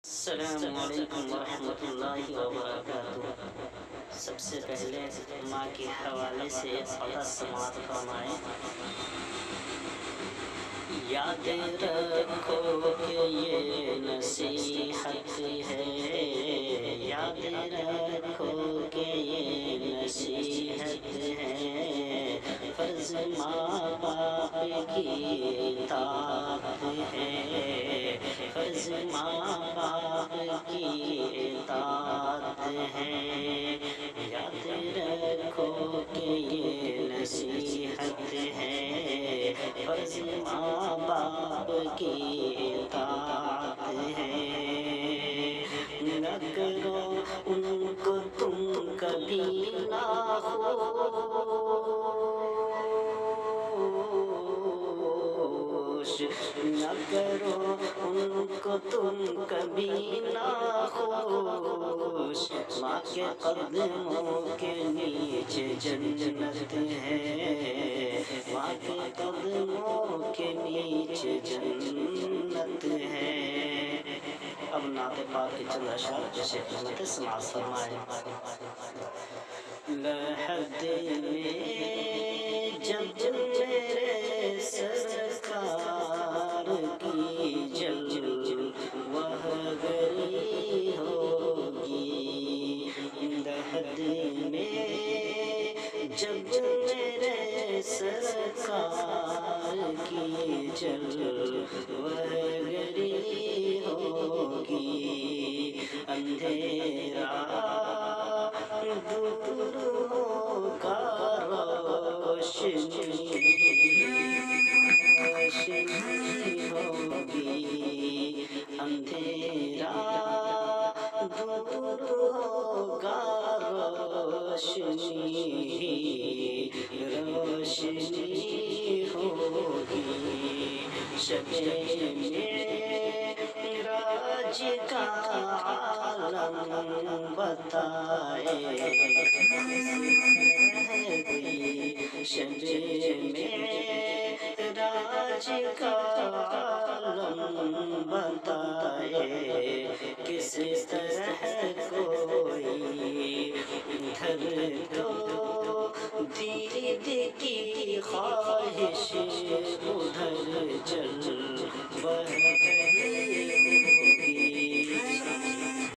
السلام علیکم ورحمۃ اللہ وبرکاتہ۔ سب سے پہلے ماں کے حوالے سے ایک قطعہ سماعت فرمائیں۔ یاد رکھو کہ یہ نصیحت ہے، یاد رکھو کہ یہ نصیحت ہے، فرض ماں باپ کی اطاعت ہے، فرض ماں باپ کی اطاعت ہے، یاد رکھو کہ یہ نصیحت ہے، فرض ماں باپ کی اطاعت ہے، نہ کرو ان کو تم کبھی ناخوش، نہ کرو ان کو تم کبھی ناخوش، ماں کے قدموں کے نیچے جنت ہے، ماں کے قدموں کے نیچے جنت ہے۔ اب نعت پاک کے چند اشعار پیش خدمت سماعت فرمائیں۔ لحد میں جب میرے سرکار کی جلوہ گری ہوگی، لحد میں جب میرے سرکار کی جلوہ گری ہوگی، اندھیرا دور ہوگا، روشنی ہوگی، اندھیرا دور ہوگا، روشنی ہوگی، شب معراج کا عالم بتائے، شب معراج کا عالم بتائے، کس طرح